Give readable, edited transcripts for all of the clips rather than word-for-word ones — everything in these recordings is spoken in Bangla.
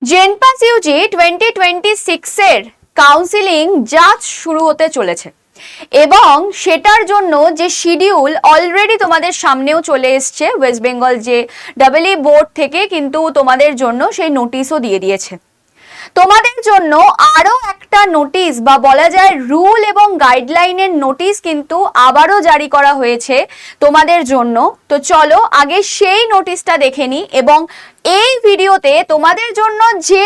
জেনপাস ইউজি 2026 এর কাউন্সিলিং জাজ শুরু হতে চলেছে এবং সেটার জন্য যে শিডিউল অলরেডি তোমাদের সামনেও চলে এসছে। ওয়েস্ট বেঙ্গল যে ডাবলই বোর্ড থেকে কিন্তু তোমাদের জন্য সেই নোটিশও দিয়ে দিয়েছে। তোমাদের জন্য আরো একটা নোটিশ বা বলা যায় রুল এবং গাইডলাইনের নোটিশ কিন্তু আবারও জারি করা হয়েছে তোমাদের জন্য। তো চলো আগে সেই নোটিশটা দেখে নিই এবং এই ভিডিওতে তোমাদের জন্য যে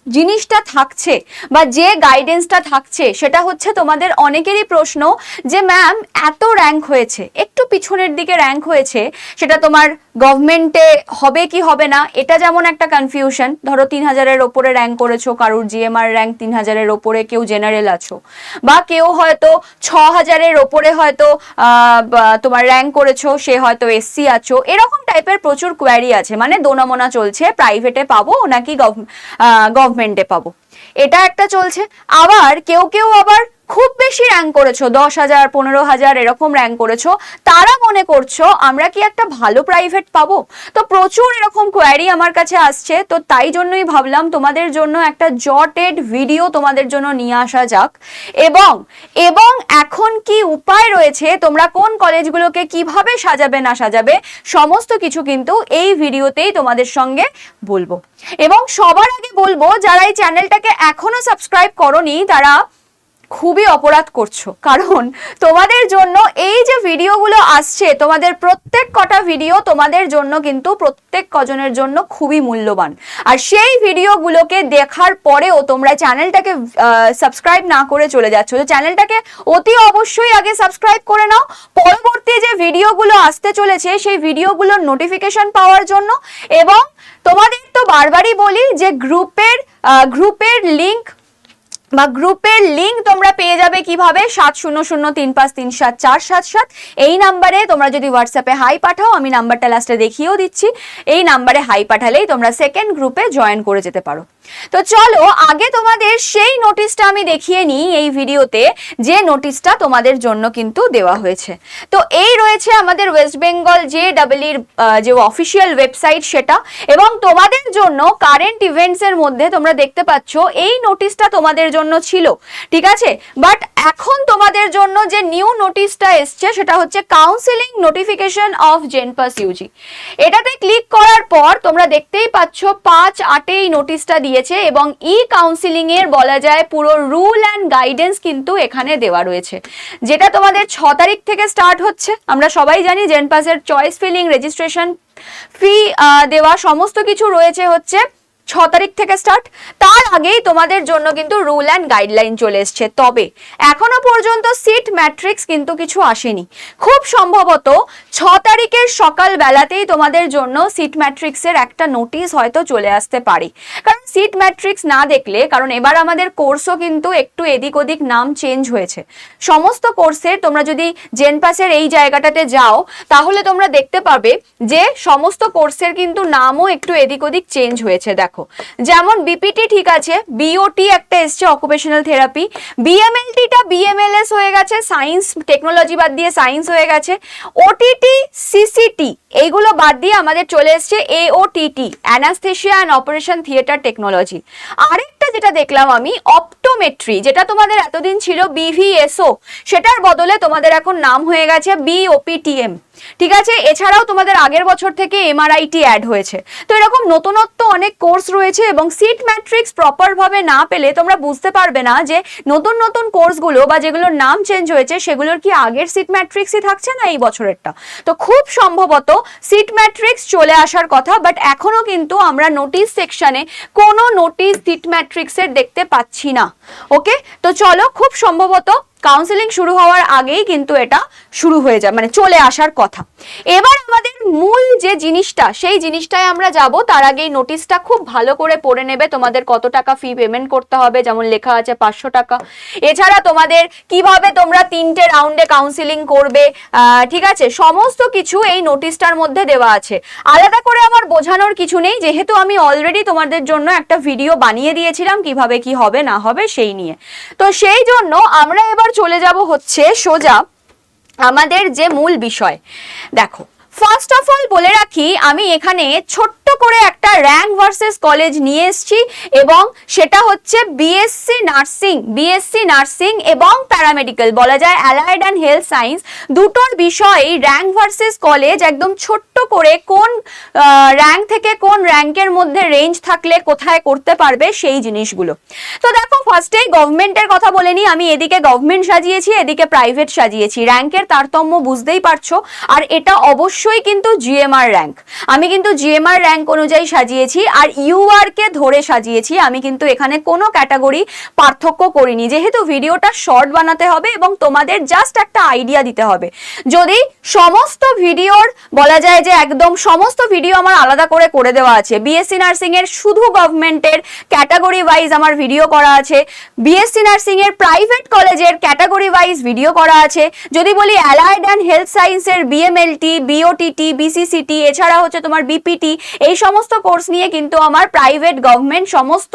জিনিসটা থাকছে বা যে গাইডেন্সটা থাকছে সেটা হচ্ছে তোমাদের অনেকেরই প্রশ্ন যে ম্যাম এত র্যাঙ্ক হয়েছে, একটু পিছনের দিকে র্যাঙ্ক হয়েছে, সেটা তোমার গভর্নমেন্টে হবে কি হবে না, এটা যেমন একটা কনফিউশন। ধরো 3000-এর ওপরে র্যাঙ্ক করেছো, কারুর জিএমআর র্যাঙ্ক 3000-এর ওপরে, কেউ জেনারেল আছো, বা কেউ হয়তো 6000-এর ওপরে হয়তো তোমার র্যাঙ্ক করেছো, সে হয়তো এসসি আছো, এরকম টাইপের প্রচুর কোয়ারি আছে। মানে দোনামোনা চলছে, প্রাইভেটে পাবো নাকি গভর্নমেন্টে পাবো, এটা একটা চলছে। আবার কেউ কেউ আবার খুব বেশি র্যাঙ্ক করেছো, 10,000 15,000 এরকম র্যাঙ্ক করেছো, তারা মনে করছো আমরা কি একটা ভালো প্রাইভেট পাবো। তো প্রচুর এরকম কোয়ারি আমার কাছে আসছে, তো তাই জন্যই ভাবলাম তোমাদের জন্য একটা জটেড ভিডিও তোমাদের জন্য নিয়ে আসা যাক। এবং এবং এখন কি উপায় রয়েছে, তোমরা কোন কলেজগুলোকে কিভাবে সাজাবে না সাজাবে, সমস্ত কিছু কিন্তু এই ভিডিওতেই তোমাদের সঙ্গে বলবো। এবং সবার আগে বলবো, যারা এই চ্যানেলটাকে এখনো সাবস্ক্রাইব করোনি তারা খুবই অপরাধ করছো, কারণ তোমাদের জন্য এই যে ভিডিওগুলো আসছে, তোমাদের প্রত্যেক কটা ভিডিও তোমাদের জন্য কিন্তু প্রত্যেক কজনের জন্য খুবই মূল্যবান। আর সেই ভিডিওগুলোকে দেখার পরেও তোমরা চ্যানেলটাকে সাবস্ক্রাইব না করে চলে যাচ্ছ। তো চ্যানেলটাকে অতি অবশ্যই আগে সাবস্ক্রাইব করে নাও, পরবর্তী যে ভিডিওগুলো আসতে চলেছে সেই ভিডিওগুলোর নোটিফিকেশন পাওয়ার জন্য। এবং তোমাদের তো বারবারই বলি যে গ্রুপের লিংক তোমরা পেয়ে যাবে কিভাবে, 7003537477 এই নাম্বারে তোমরা যদি হোয়াটসঅ্যাপে হাই পাঠাও, আমি নাম্বারটা লাস্টে দেখিয়েও দিচ্ছি, এই নাম্বারে হাই পাঠালেই তোমরা সেকেন্ড গ্রুপে জয়েন করে যেতে পারো। তো চলো আগে তোমাদের সেই নোটিশটা আমি দেখিয়ে নিই এই ভিডিওতে, যে নোটিশটা তোমাদের জন্য কিন্তু দেওয়া হয়েছে। তো এই রয়েছে আমাদের ওয়েস্ট বেঙ্গল যে ডাবলইর যে অফিসিয়াল ওয়েবসাইট সেটা, এবং তোমাদের জন্য কারেন্ট ইভেন্টস এর মধ্যে তোমরা দেখতে পাচ্ছ এই নোটিশটা তোমাদের জন্য ছিল, ঠিক আছে। বাট এখন তোমাদের জন্য যে নিউ নোটিশটা এসছে সেটা হচ্ছে counselling notification of JENPAS UG. এটাতে ক্লিক করার পর তোমরা দেখতেই পাচ্ছ 5/8 এই নোটিশটা দিয়েছে এবং ই কাউন্সিলিং এর বলা যায় পুরো রুল অ্যান্ড গাইডেন্স কিন্তু এখানে দেওয়া রয়েছে, যেটা তোমাদের 6 তারিখ থেকে স্টার্ট হচ্ছে। আমরা সবাই জানি জেনপাসের চয়েস ফিলিং, রেজিস্ট্রেশন ফি দেওয়া সমস্ত কিছু রয়েছে হচ্ছে 6 তারিখ থেকে স্টার্ট। তার আগেই তোমাদের জন্য কিন্তু রুল অ্যান্ড গাইডলাইন চলে এসছে। তবে এখনো পর্যন্ত সিট ম্যাট্রিক্স কিন্তু কিছু আসেনি। খুব সম্ভবত 6 তারিখের সকাল বেলাতেই তোমাদের জন্য সিট ম্যাট্রিক্সের একটা নোটিশ হয়তো চলে আসতে পারে। কারণ সিট ম্যাট্রিক্স না দেখলে, কারণ এবার আমাদের কোর্সও কিন্তু একটু এদিক ওদিক নাম চেঞ্জ হয়েছে সমস্ত কোর্সের। তোমরা যদি জেনপাসের এই জায়গাটাতে যাও তাহলে তোমরা দেখতে পাবে যে সমস্ত কোর্সের কিন্তু নামও একটু এদিক ওদিক চেঞ্জ হয়েছে। দেখো, যেমন বিপিটি ঠিক আছে, বিওটি একটা এসছে অকুপেশনাল থেরাপি, বিএমএলটিটা বিএমএলএস হয়ে গেছে, সায়েন্স টেকনোলজি বাদ দিয়ে সায়েন্স হয়ে গেছে, ওটিটি সিসিটি এইগুলো বাদ দিয়ে আমাদের চলে এসছে AOTT, anaesthesia and operation theatre technology. আরেকটা যেটা দেখলাম আমি, অপটোমেট্রি, যেটা তোমাদের এতদিন ছিল বিভিএসও, সেটার বদলে তোমাদের এখন নাম হয়ে গেছে বিওপিটিএম, ঠিক আছে। এছাড়াও তোমাদের আগের বছর থেকে এমআরআইটি অ্যাড হয়েছে। তো এরকম নতুনত্ব অনেক কোর্স রয়েছে এবং সিট ম্যাট্রিক্স প্রপার ভাবে না পেলে তোমরা বুঝতে পারবে না যে নতুন নতুন কোর্সগুলো বা যেগুলোর নাম চেঞ্জ হয়েছে সেগুলোর কি আগের সিট ম্যাট্রিক্সই থাকছে না এই বছরেরটা। তো খুব সম্ভবত সিট ম্যাট্রিক্স চলে আসার কথা, বাট এখনো কিন্তু আমরা নোটিশ সেকশনে কোনো নোটিশ সিট ম্যাট্রিক্সের দেখতে পাচ্ছি না। ওকে, তো চলো, খুব সম্ভবত কাউন্সিলিং শুরু হওয়ার আগেই কিন্তু এটা শুরু হয়ে যায়, মানে চলে আসার কথা। এবার আমাদের মূল যে জিনিসটা, সেই জিনিসটায় আমরা যাব। তার আগেই নোটিশটা খুব ভালো করে পড়ে নেবে, তোমাদের কত টাকা ফি পেমেন্ট করতে হবে, যেমন লেখা আছে 500 টাকা। এছাড়া তোমাদের কিভাবে তোমরা 3টে রাউন্ডে কাউন্সিলিং করবে, ঠিক আছে, সমস্ত কিছু এই নোটিশটার মধ্যে দেওয়া আছে। আলাদা করে আমার বোঝানোর কিছু নেই, যেহেতু আমি অলরেডি তোমাদের জন্য একটা ভিডিও বানিয়ে দিয়েছিলাম কিভাবে কি হবে না হবে সেই নিয়ে। তো সেই জন্য আমরা এবার চলে যাব হচ্ছে সোজা আমাদের যে মূল বিষয়। দেখো, ফার্স্ট অফ অল বলে রাখি, আমি এখানে ছোট্ট করে একটা র্যাঙ্ক ভার্সেস কলেজ নিয়ে এসেছি, এবং সেটা হচ্ছে বিএসসি নার্সিং এবং প্যারামেডিক্যাল, বলা যায় অ্যালাইড অ্যান্ড হেলথ সায়েন্স, দুটোর বিষয়ে র্যাঙ্ক ভার্সেস কলেজ একদম ছোট্ট করে কোন র্যাঙ্ক থেকে কোন র্যাঙ্কের মধ্যে রেঞ্জ থাকলে কোথায় করতে পারবে সেই জিনিসগুলো। তো দেখো, ফার্স্টেই গভর্নমেন্টের কথা বলে নিই। আমি এদিকে গভর্নমেন্ট সাজিয়েছি, এদিকে প্রাইভেট সাজিয়েছি। র্যাঙ্কের তারতম্য বুঝতেই পারছো, আর এটা অবশ্যই কিন্তু জিএমআর র্যাঙ্ক। আমি কিন্তু জিএমআর র্যাঙ্ক অনুযায়ী সাজিয়েছি, আর ইউআর কে ধরে সাজিয়েছি। আমি কিন্তু এখানে কোনো ক্যাটাগরি পার্থক্য করিনি, যেহেতু ভিডিওটা শর্ট বানাতে হবে এবং তোমাদের জাস্ট একটা আইডিয়া দিতে হবে। যদি সমস্ত ভিডিওর বলা যায় যে একদম সমস্ত ভিডিও আমার আলাদা করে করে দেওয়া আছে, বিএসসি নার্সিং এর শুধু গভর্নমেন্টের ক্যাটাগরি ওয়াইজ আমার ভিডিও করা আছে, বিএসসি নার্সিং এর প্রাইভেট কলেজের ক্যাটাগরি ওয়াইজ ভিডিও করা আছে। যদি বলি অ্যালাইড অ্যান্ড হেলথ সায়েন্সের বিএমএলটি, বিওটিটি, বিসিসিটি, এছাড়া হচ্ছে তোমার বিপিটি, এই সমস্ত কোর্স নিয়ে কিন্তু আমার প্রাইভেট গভর্নমেন্ট সমস্ত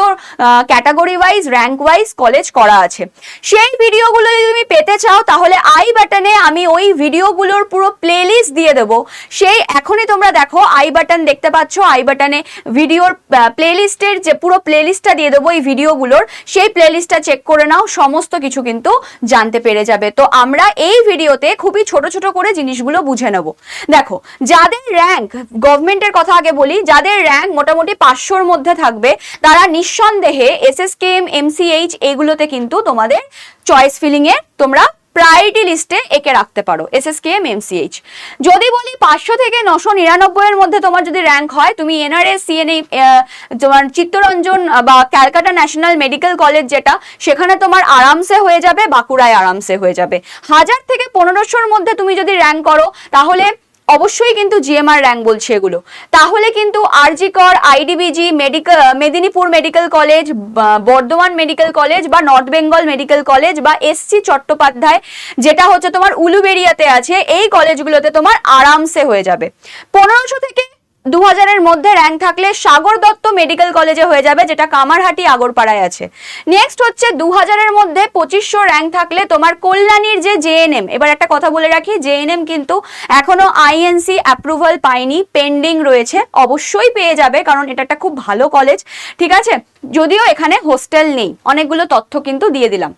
category wise rank wise college করা আছে। সেই ভিডিওগুলো যদি তুমি পেতে চাও তাহলে আই বাটনে আমি ওই ভিডিওগুলোর পুরো প্লেলিস্ট দিয়ে দেবো। সেই এখনই তোমরা দেখো, আই বাটন দেখতে পাচ্ছ, আই বাটনে ভিডিওর প্লেলিস্টের যে পুরো প্লেলিস্টটা দিয়ে দেবো এই ভিডিওগুলোর, সেই প্লেলিস্টটা চেক করে নাও, সমস্ত কিছু কিন্তু জানতে পেরে যাবে। তো আমরা এই ভিডিওতে খুবই ছোট ছোট করে জিনিসগুলো বুঝে নেব। দেখো, যাদের র্যাঙ্ক, গভর্নমেন্টের কথা আগে বলি, যাদের র্যাঙ্ক মোটামুটি 500-র মধ্যে থাকবে তারা নিঃসন্দেহে এসএসকেএম, এমসিএইচ এগুলোতে কিন্তু তোমাদের চয়েস ফিলিং এ তোমরা প্রায়োরিটি লিস্টে একে রাখতে পারো, এসএসকেএম, এমসিএইচ। যদি বলি 500 থেকে 999 এর মধ্যে তোমার যদি র্যাঙ্ক হয়, তুমি এনআরএস, সিএনএ, তোমার চিত্তরঞ্জন বা ক্যালকাটা ন্যাশনাল মেডিকেল কলেজ যেটা, সেখানে তোমার আরামসে হয়ে যাবে, বাঁকুড়ায় আরামসে হয়ে যাবে। 1000 থেকে 1500-র মধ্যে তুমি যদি র্যাঙ্ক করো তাহলে অবশ্যই কিন্তু জিএমআর র্যাঙ্ক বলছে এগুলো, তাহলে কিন্তু আরজি কর, আইডিবিজি, Medinipur medical college, Bardhaman medical college বা নর্থ বেঙ্গল মেডিকেল কলেজ বা এসসি চট্টোপাধ্যায় যেটা হচ্ছে তোমার উলুবেড়িয়াতে আছে, এই কলেজগুলোতে তোমার আরামসে হয়ে যাবে। 1500 থেকে 2000-এর মধ্যে র্যাঙ্ক থাকলে সাগর দত্ত মেডিকেল কলেজে হয়ে যাবে, যেটা কামারহাটি আগরপাড়ায় আছে। নেক্সট হচ্ছে 2000-এর মধ্যে 2500 র্যাঙ্ক থাকলে তোমার কল্যাণীর যে জেএনএম, এবার একটা কথা বলে রাখি, জেএনএম কিন্তু এখনো আইএনসি অ্যাপ্রুভাল পায়নি, পেন্ডিং রয়েছে, অবশ্যই পেয়ে যাবে কারণ এটা একটা খুব ভালো কলেজ, ঠিক আছে। যদিও এখানে হোস্টেল নেই, অনেকগুলো তথ্য কিন্তু দিয়ে দিলাম।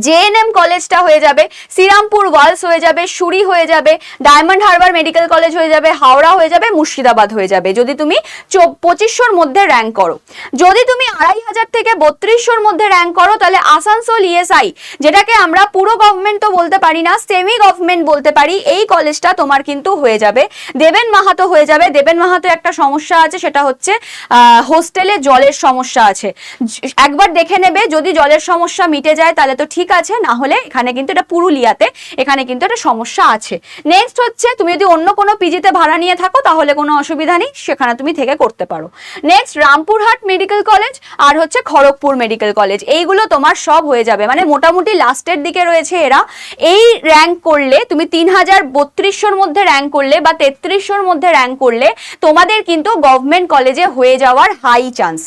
জেএনএম কলেজটা হয়ে যাবে, শ্রীরামপুর ওয়ালস হয়ে যাবে, সুরি হয়ে যাবে, ডায়মন্ড হারবার মেডিকেল কলেজ হয়ে যাবে, হাওড়া হয়ে যাবে, মুর্শিদাবাদ হয়ে যাবে, যদি তুমি 2500-র মধ্যে র্যাঙ্ক করো। যদি তুমি 2500 থেকে 3200-র মধ্যে র্যাঙ্ক করো তাহলে আসানসোল ইএসআই, যেটাকে আমরা পুরো গভর্নমেন্ট তো বলতে পারি না, সেমি গভর্নমেন্ট বলতে পারি, এই কলেজটা তোমার কিন্তু হয়ে যাবে। দেবেন মাহাতো হয়ে যাবে। দেবেন মাহাতো একটা সমস্যা আছে, সেটা হচ্ছে হোস্টেলে জলের সমস্যা আছে, একবার দেখে নেবে, যদি জলের সমস্যা মিটে যায় তাহলে তো ঠিক আছে, না হলে এখানে কিন্তু এটা পুরুলিয়াতে, এখানে কিন্তু একটা সমস্যা আছে। নেক্সট হচ্ছে তুমি যদি অন্য কোনো পিজিতে ভাড়া নিয়ে থাকো তাহলে কোনো অসুবিধা নেই, সেখানে তুমি থেকে করতে পারো। নেক্সট রামপুরহাট মেডিকেল কলেজ আর হচ্ছে খড়গপুর মেডিকেল কলেজ, এইগুলো তোমার সব হয়ে যাবে, মানে মোটামুটি লাস্টের দিকে রয়েছে এরা। এই র্যাঙ্ক করলে তুমি 3032-র মধ্যে র্যাঙ্ক করলে বা 3300-র মধ্যে র্যাঙ্ক করলে তোমাদের কিন্তু গভর্নমেন্ট কলেজে হয়ে যাওয়ার হাই চান্স।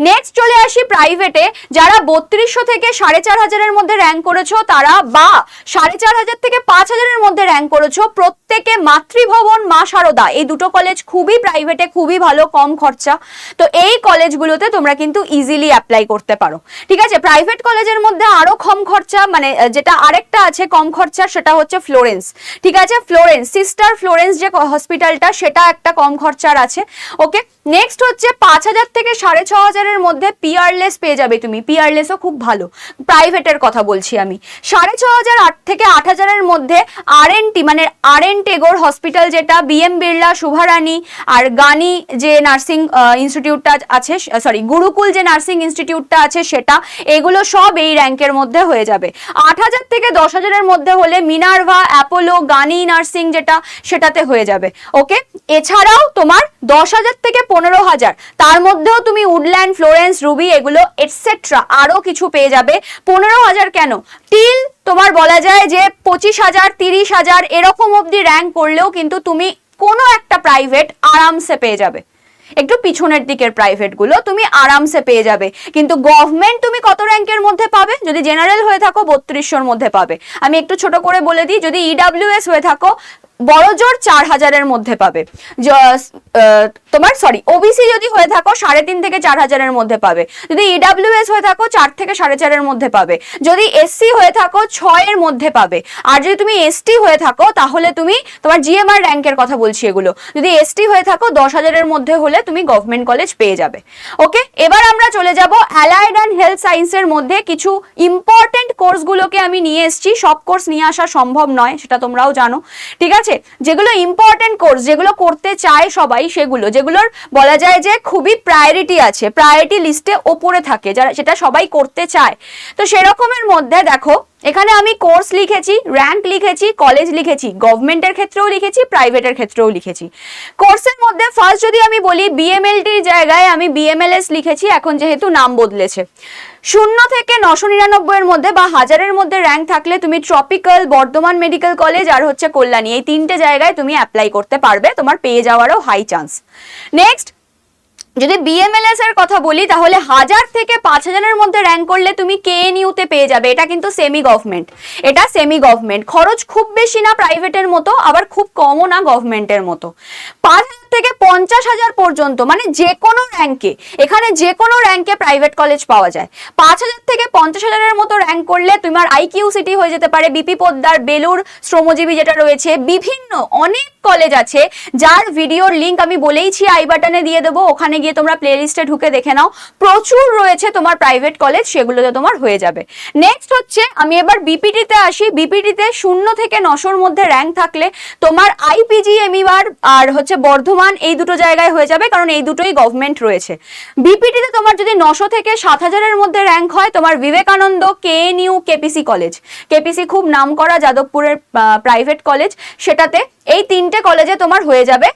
নেক্সট চলে আসি প্রাইভেটে, যারা 3200 থেকে 4500-এর মধ্যে র্যাঙ্ক করেছো তারা, বা 4500 থেকে 5000-এর মধ্যে র্যাঙ্ক করেছো, প্রত্যেকে মাতৃভবন, মা শারদা, এই দুটো কলেজ খুবই প্রাইভেটে খুবই ভালো, কম খরচা। তো এই কলেজগুলোতে তোমরা কিন্তু ইজিলি অ্যাপ্লাই করতে পারো, ঠিক আছে। প্রাইভেট কলেজের মধ্যে আরো কম খরচা, মানে যেটা আরেকটা আছে কম খরচা, সেটা হচ্ছে ফ্লোরেন্স, ঠিক আছে। ফ্লোরেন্স, সিস্টার ফ্লোরেন্স যে হসপিটালটা, সেটা একটা কম খরচার আছে, ওকে। নেক্সট হচ্ছে 5000 থেকে 6500-এর মধ্যে পিয়ারলেস পেয়ে যাবে তুমি, পিয়ারলেসও খুব ভালো, প্রাইভেটের কথা বলছি আমি। 6500 থেকে 8000-এর মধ্যে আরএনটি, মানে আরএন টেগোর হসপিটাল যেটা, বিএম বিড়লা, শুভারানী আর গানি যে নার্সিং ইনস্টিটিউটটা আছে, সরি গুরুকুল যে নার্সিং ইনস্টিটিউটটা আছে সেটা, এগুলো সব এই র্যাঙ্কের মধ্যে হয়ে যাবে। 8000 থেকে 10000-এর মধ্যে হলে মিনার্ভা, অ্যাপোলো, গানি নার্সিং যেটা, সেটাতে হয়ে যাবে, ওকে। এছাড়াও তোমার 10000 থেকে 15000, তার মধ্যেও তুমি উডল্যান্ড, ফ্লোরেন্স, রুবি এগুলো এটসেট্রা আরো কিছু পেয়ে যাবে। 15000 কেন, টিল তোমার বলা যায় যে 25000, 30000 এরকম অবধি র্যাঙ্ক করলেও কিন্তু তুমি কোনো একটা প্রাইভেট আরামসে পেয়ে যাবে। একটু পিছনের দিকের প্রাইভেট গুলো তুমি আরামসে পেয়ে যাবে, কিন্তু গভর্নমেন্ট তুমি কত র্যাঙ্কের মধ্যে পাবে? যদি জেনারেল হয়ে থাকো 3200-র মধ্যে পাবে। আমি একটু ছোট করে বলে দিই, যদি ইডাব্লিউএস হয়ে থাকো বড়জোর 4,000-এর মধ্যে পাবে। তোমার ওবিসি যদি হয়ে থাকো 3.5 থেকে 4,000-এর মধ্যে পাবে, যদি ইডাব্লিউএস হয়ে থাকো 4 থেকে 4.5-এর মধ্যে পাবে, যদি এসসি হয়ে থাকো 6-এর মধ্যে পাবে, আর যদি তুমি এসটি হয়ে থাকো তাহলে তুমি তোমার জিএমআর র্যাঙ্কের কথা বলছি এগুলো, যদি এসটি হয়ে থাকো 10,000-এর মধ্যে হলে তুমি গভর্নমেন্ট কলেজ পেয়ে যাবে। ওকে, এবার আমরা চলে যাব অ্যালাইড অ্যান্ড হেলথ সায়েন্সের মধ্যে কিছু ইম্পর্টেন্ট কোর্সগুলোকে আমি নিয়ে এসেছি। সব কোর্স নিয়ে আসা সম্ভব নয়, সেটা তোমরাও জানো, ঠিক আছে? যেগুলো ইম্পর্টেন্ট কোর্স, যেগুলো করতে চায় সবাই, সেগুলো যেগুলোর বলা যায় যে খুবই প্রায়োরিটি আছে, প্রায়োরিটি লিস্টে ওপরে থাকে, যারা সেটা সবাই করতে চায়। তো সেরকমের মধ্যে দেখো এখানে আমি কোর্স লিখেছি, র্যাঙ্ক লিখেছি, কলেজ লিখেছি, গভর্নমেন্টের ক্ষেত্রেও লিখেছি, প্রাইভেটের ক্ষেত্রেও লিখেছি। কোর্সের মধ্যে ফার্স্ট যদি আমি বলি, বিএমএলটির জায়গায় আমি বিএমএলএস লিখেছি, এখন যেহেতু নাম বদলেছে। 0 থেকে 999-এর মধ্যে বা 1000-এর মধ্যে র্যাঙ্ক থাকলে তুমি ট্রপিক্যাল, বর্ধমান মেডিকেল কলেজ আর হচ্ছে কল্যাণী, এই 3টে জায়গায় তুমি অ্যাপ্লাই করতে পারবে, তোমার পেয়ে যাওয়ারও হাই চান্স। নেক্সট, যদি বিএমএলএস এর কথা বলি তাহলে 1000 থেকে 5000-এর মধ্যে র্যাঙ্ক করলে তুমি কেএনইউতে পেয়ে যাবে। এটা কিন্তু সেমি গভর্নমেন্ট, এটা সেমি গভর্নমেন্ট, খরচ খুব বেশি না প্রাইভেটের মতো, আবার খুব কমও না গভর্নমেন্টের মতো। 5000 থেকে 50,000 পর্যন্ত, মানে যে কোনো র্যাঙ্কে, এখানে যে কোনো র্যাঙ্কে প্রাইভেট কলেজ পাওয়া যায়। 5000 থেকে 50,000-এর মতো র্যাঙ্ক করলে তোমার আইকিউ সিটি হয়ে যেতে পারে, বিপি পোদ্দার, বেলুর, শ্রমজীবী যেটা রয়েছে, বিভিন্ন অনেক কলেজ আছে যার ভিডিওর লিংক আমি বলেইছি আই বাটনে দিয়ে দেবো, ওখানে গিয়ে তোমরা প্লে লিস্টে ঢুকে দেখে নাও, প্রচুর রয়েছে তোমার প্রাইভেট কলেজ, সেগুলোতে তোমার হয়ে যাবে। নেক্সট হচ্ছে আমি এবার বিপিটিতে আসি। বিপিটিতে 0 থেকে 900-এর মধ্যে র্যাঙ্ক থাকলে তোমার আইপিজিএমইআর আর হচ্ছে বর্ধমান, এই দুটো জায়গায় হয়ে যাবে, কারণ এই দুটোই গভর্নমেন্ট রয়েছে। বিপিটিতে তোমার যদি 900 থেকে 7,000-এর মধ্যে র্যাঙ্ক হয়, তোমার বিবেকানন্দ, কেএনইউ, কেপিসি কলেজ, কেপিসি খুব নামকরা যাদবপুরের প্রাইভেট কলেজ, সেটাতে এই 3টে কলেজে তোমার হয়ে যাবে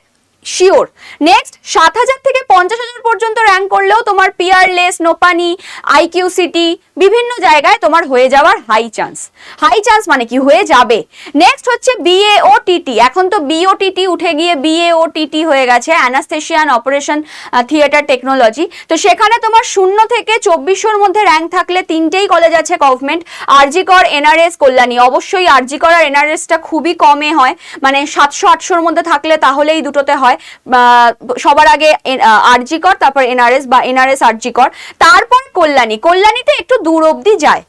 শিওর। নেক্সট, 7,000 থেকে 50,000 পর্যন্ত র্যাঙ্ক করলেও তোমার পিয়ারলেস, নোপানি, আইকিউ সিটি, বিভিন্ন জায়গায় তোমার হয়ে যাওয়ার হাই চান্স। হাই চান্স মানে কি, হয়ে যাবে। নেক্সট হচ্ছে বিএওটিটি, এখন তো বিওটিটি উঠে গিয়ে বিএওটিটি হয়ে গেছে, অ্যানাস্থেশিয়ান অপারেশন থিয়েটার টেকনোলজি। তো সেখানে তোমার 0 থেকে 2400-এর মধ্যে র্যাঙ্ক থাকলে 3টেই কলেজ আছে গভর্নমেন্ট, আরজিকর, এনআরএস, কল্যাণী। অবশ্যই আরজিকর আর এনআরএসটা খুবই কমে হয়, মানে 700-800-এর মধ্যে থাকলে তাহলেই দুটোতে হয়। সবার আগে আরজিকর, তারপর এনআরএস বা এনআরএস আরজিকর, তারপর কল্যাণী। কল্যাণীতে একটু দূর অবধি যায়।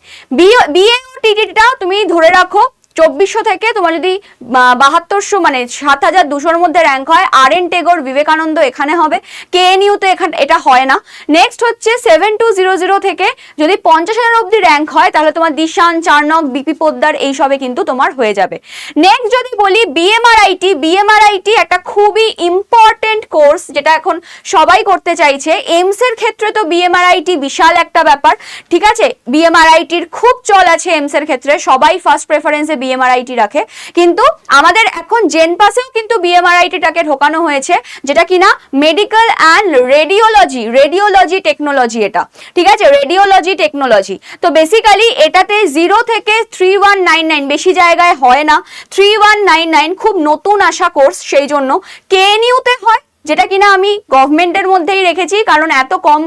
বিএওটিটিটা তুমি ধরে রাখো 2400 থেকে তোমার যদি 7200 মানে 7200-এর মধ্যে র্যাঙ্ক হয়, আরএন টেগোর, বিবেকানন্দ এখানে হবে, কেএনইউতে এখানে এটা হয় না। নেক্সট হচ্ছে 7200 থেকে যদি 50,000 অবধি র্যাঙ্ক হয় তাহলে তোমার দিশান, চার্নক, বিপি পোদ্দার এইসবে কিন্তু তোমার হয়ে যাবে। নেক্সট যদি বলি বিএমআরআইটি, বিএমআরআইটি একটা খুবই ইম্পর্টেন্ট কোর্স যেটা এখন সবাই করতে চাইছে। এইমস এর ক্ষেত্রে তো বিএমআরআইটি বিশাল একটা ব্যাপার, ঠিক আছে? বিএমআরআইটির খুব চল আছে এইমস এর ক্ষেত্রে, সবাই ফার্স্ট প্রেফারেন্সে বিএমআরআইটি রাখে, কিন্তু আমাদের এখন জেনপাসেও কিন্তু বিএমআরআইটিটাকে ঢোকানো হয়েছে, যেটা কিনা মেডিকেল অ্যান্ড রেডিওলজি টেকনোলজি, এটা ঠিক আছে, রেডিওলজি টেকনোলজি। তো বেসিক্যালি এটাতে 0 থেকে 3199, বেশি জায়গায় হয় না, 3199 খুব নতুন আসা কোর্স, সেই জন্য কেএনইউতে হয়, যেটা কিনা আমি গভর্নমেন্টের মধ্যেই রেখেছি, কারণ এত কম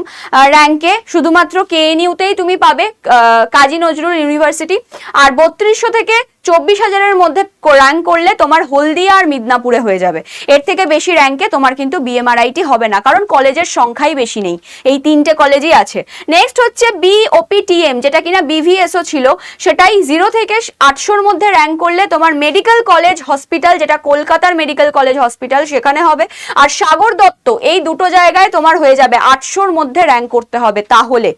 র্যাঙ্কে শুধুমাত্র কেএনইউতেই তুমি পাবে, কাজী নজরুল ইউনিভার্সিটি। আর 3200 থেকে 24,000-এর মধ্যে র্যাঙ্ক করলে তোমার হলদিয়া আর মিদনাপুরে হয়ে যাবে। এর থেকে বেশি র্যাঙ্কে তোমার কিন্তু বিএমআরআইটি হবে না, কারণ কলেজের সংখ্যাই বেশি নেই, এই 3টে কলেজই আছে। নেক্সট হচ্ছে বিওপিটিএম, যেটা কিনা বিভিএসও ছিল, সেটাই 0 থেকে 800-এর মধ্যে র্যাঙ্ক করলে তোমার মেডিকেল কলেজ হসপিটাল, যেটা কলকাতার মেডিকেল কলেজ হসপিটাল, সেখানে হবে। আর সাগর দত্ত, এই দুটো জায়গায় তোমার হয়ে যাবে 800-এর মধ্যে র্যাঙ্ক করতে হবে তাহলে।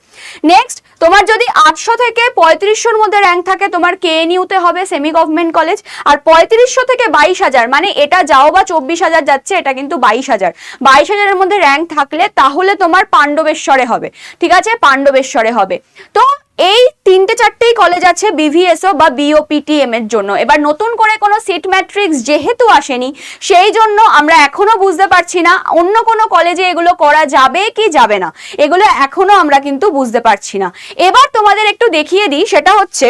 নেক্সট, তোমার যদি 800 থেকে 3500-এর মধ্যে র্যাঙ্ক থাকে তোমার কেএনইউতে হবে, সেমি গভর্নমেন্ট কলেজ। আর 3500 থেকে 22,000, মানে এটা যাও বা 24,000 যাচ্ছে, এটা কিন্তু 22,000-এর মধ্যে র্যাঙ্ক থাকলে তাহলে তোমার পাণ্ডবেশ্বরে হবে, ঠিক আছে, পাণ্ডবেশ্বরে হবে। তো এই 3-4টেই কলেজ আছে বিভিএসও বা বিওপিটিএম এর জন্য। এবার নতুন করে কোনো সিট ম্যাট্রিক্স যেহেতু আসেনি, সেই জন্য আমরা এখনো বুঝতে পারছি না অন্য কোনো কলেজে এগুলো করা যাবে কি যাবে না, এগুলো এখনো আমরা কিন্তু বুঝতে পারছি না। এবার তোমাদের একটু দেখিয়ে দিই, সেটা হচ্ছে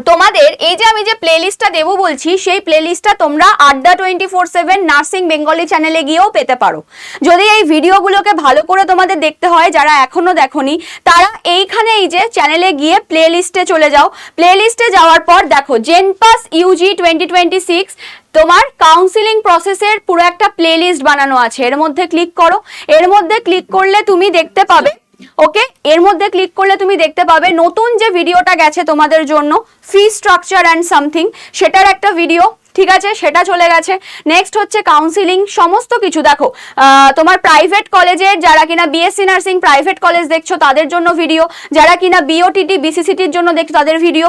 তোমাদের এই যে আমি যে প্লেলিস্টটা দেবো বলছি, সেই প্লেলিস্টটা তোমরা আড্ডা 24/7 নার্সিং বেঙ্গলি চ্যানেলে গিয়েও পেতে পারো। যদি এই ভিডিওগুলোকে ভালো করে তোমাদের দেখতে হয়, যারা এখনো দেখোনি তারা এইখানে এই যে চ্যানেলে গিয়ে প্লেলিস্টে চলে যাও। প্লেলিস্টে যাওয়ার পর দেখো জেনপাস ইউজি 2026 তোমার কাউন্সিলিং প্রসেসের পুরো একটা প্লেলিস্ট বানানো আছে, এর মধ্যে ক্লিক করো। এর মধ্যে ক্লিক করলে তুমি দেখতে পাবে, ওকে, এর মধ্যে ক্লিক করলে তুমি দেখতে পাবে নতুন যে ভিডিওটা গেছে তোমাদের জন্য ফি স্ট্রাকচার অ্যান্ড সামথিং, সেটার একটা ভিডিও, ঠিক আছে, সেটা চলে গেছে। নেক্সট হচ্ছে কাউন্সিলিং সমস্ত কিছু। দেখো তোমার প্রাইভেট কলেজের যারা কিনা বিএসসি নার্সিং প্রাইভেট কলেজ দেখছো তাদের জন্য ভিডিও, যারা কিনা বিওটিটি বিসিসিটির জন্য দেখছো তাদের ভিডিও,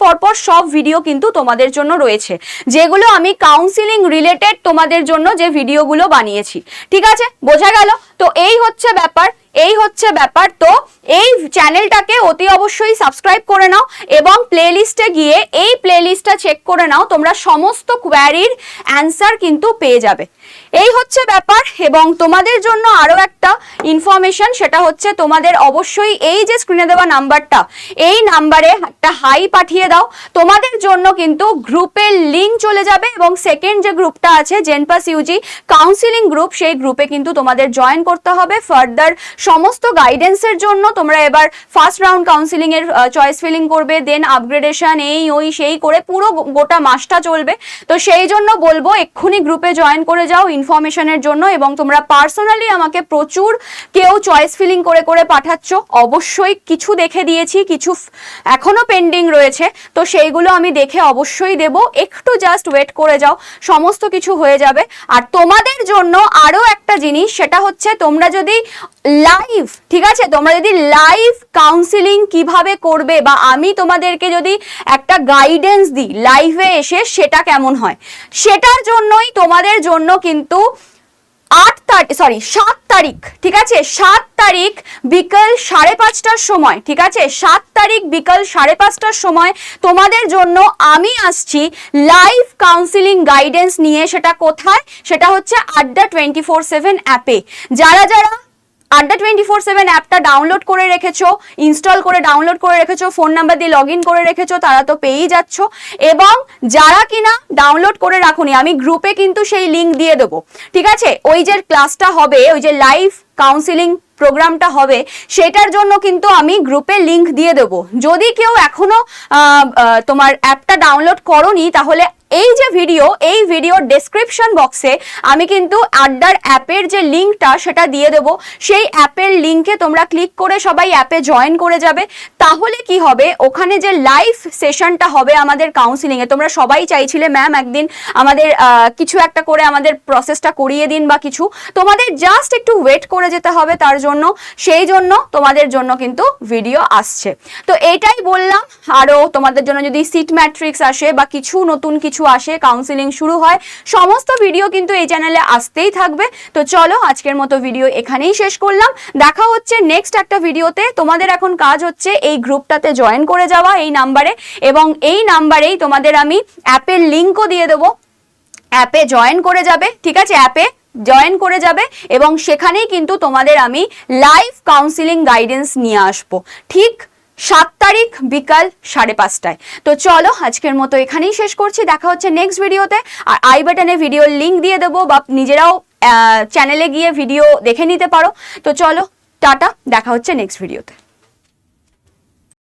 পরপর সব ভিডিও কিন্তু তোমাদের জন্য রয়েছে, যেগুলো আমি কাউন্সিলিং রিলেটেড তোমাদের জন্য যে ভিডিওগুলো বানিয়েছি। ঠিক আছে, বোঝা গেল? তো এই হচ্ছে ব্যাপার, এই হচ্ছে ব্যাপার। তো এই চ্যানেলটাকে অতি অবশ্যই সাবস্ক্রাইব করে নাও এবং প্লেলিস্টে গিয়ে এই প্লেলিস্টটা চেক করে নাও, তোমরা সমস্ত কোয়ারির অ্যান্সার কিন্তু পেয়ে যাবে। এই হচ্ছে ব্যাপার। এবং তোমাদের জন্য আরো একটা ইনফরমেশন, সেটা হচ্ছে তোমাদের অবশ্যই এই যে স্ক্রিনে দেওয়া নাম্বারটা, এই নাম্বারে একটা হাই পাঠিয়ে দাও, তোমাদের জন্য কিন্তু গ্রুপের লিঙ্ক চলে যাবে এবং সেকেন্ড যে গ্রুপটা আছে জেনপাস ইউজি কাউন্সিলিং গ্রুপ, সেই গ্রুপে কিন্তু তোমাদের জয়েন করতে হবে। ফার্দার সমস্ত গাইডেন্সের জন্য তোমরা এবার ফার্স্ট রাউন্ড কাউন্সিলিং এর চয়েস ফিলিং করবে, দেন আপগ্রেডেশন, এই ওই সেই করে পুরো গোটা মাসটা চলবে। তো সেই জন্য বলবো এক্ষুনি গ্রুপে জয়েন করে যাও ইনফরমেশনের জন্য। এবং তোমরা পার্সোনালি আমাকে প্রচুর কেউ চয়েস ফিলিং করে করে পাঠাচ্ছ, অবশ্যই কিছু দেখে দিয়েছি, কিছু এখনো পেন্ডিং রয়েছে, তো সেইগুলো আমি দেখে অবশ্যই দেব, একটু জাস্ট ওয়েট করে যাও, সমস্ত কিছু হয়ে যাবে। আর তোমাদের জন্য আরো একটা জিনিস, সেটা হচ্ছে তোমরা যদি লাইভ, ঠিক আছে, তোমরা যদি লাইভ কাউন্সিলিং কিভাবে করবে বা আমি তোমাদেরকে যদি একটা গাইডেন্স দিই লাইভে এসে, সেটা কেমন হয়, সেটার জন্যই তোমাদের জন্য কিন্তু 7 তারিখ, ঠিক আছে, 7 তারিখ বিকাল 5:30টার সময়, ঠিক আছে, 7 তারিখ বিকাল 5:30টার সময় তোমাদের জন্য আমি আসছি লাইভ কাউন্সিলিং গাইডেন্স নিয়ে। সেটা কোথায়? সেটা হচ্ছে আড্ডা 24/7 অ্যাপে। যারা যারা আড্ডা 24/7 অ্যাপটা ডাউনলোড করে রেখেছো, ইনস্টল করে ডাউনলোড করে রেখেছো, ফোন নাম্বার দিয়ে লগ ইন করে রেখেছো, তারা তো পেয়েই যাচ্ছ। এবং যারা কিনা ডাউনলোড করে রাখুনি, আমি গ্রুপে কিন্তু সেই লিঙ্ক দিয়ে দেবো, ঠিক আছে, ওই যে ক্লাসটা হবে, ওই যে লাইভ কাউন্সিলিং প্রোগ্রামটা হবে, সেটার জন্য কিন্তু আমি গ্রুপে লিঙ্ক দিয়ে দেবো। যদি কেউ এখনো তোমার অ্যাপটা ডাউনলোড করোনি, তাহলে এই যে ভিডিও, এই ভিডিওর ডেসক্রিপশন বক্সে আমি কিন্তু আড্ডার অ্যাপের যে লিঙ্কটা সেটা দিয়ে দেবো। সেই অ্যাপের লিঙ্কে তোমরা ক্লিক করে সবাই অ্যাপে জয়েন করে যাবে। তাহলে কি হবে, ওখানে যে লাইভ সেশনটা হবে আমাদের কাউন্সিলিং এ, তোমরা সবাই চাইছিলে ম্যাম একদিন আমাদের কিছু একটা করে আমাদের প্রসেসটা করিয়ে দিন বা কিছু, তোমাদের জাস্ট একটু ওয়েট করে যেতে হবে তার জন্য। সেই জন্য তোমাদের জন্য কিন্তু ভিডিও আসছে। তো এইটাই বললাম। আরো তোমাদের জন্য যদি সিট ম্যাট্রিক্স আসে বা কিছু নতুন কিছু আসে, কাউন্সিলিং শুরু হয়, সমস্ত ভিডিও কিন্তু এই চ্যানেলে আসতেই থাকবে। তো চলো আজকের মতো ভিডিও এখানেই শেষ করলাম। দেখা হচ্ছে নেক্সট একটা ভিডিওতে। তোমাদের এখন কাজ হচ্ছে এই গ্রুপটাতে জয়েন করে যাওয়া এই নাম্বারে, এবং এই নাম্বারেই তোমাদের আমি অ্যাপের লিঙ্কও দিয়ে দেবো, অ্যাপে জয়েন করে যাবে, ঠিক আছে, অ্যাপে জয়েন করে যাবে এবং সেখানেই কিন্তু তোমাদের আমি লাইভ কাউন্সিলিং গাইডেন্স নিয়ে আসবো, ঠিক 7 তারিখ বিকাল 5:30টায়। তো চলো আজকের মতো এখানেই শেষ করছি। দেখা হচ্ছে নেক্সট ভিডিওতে। আর আই বাটনে ভিডিওর লিঙ্ক দিয়ে দেবো, বা নিজেরাও চ্যানেলে গিয়ে ভিডিও দেখে নিতে পারো। তো চলো টাটা, দেখা হচ্ছে নেক্সট ভিডিওতে।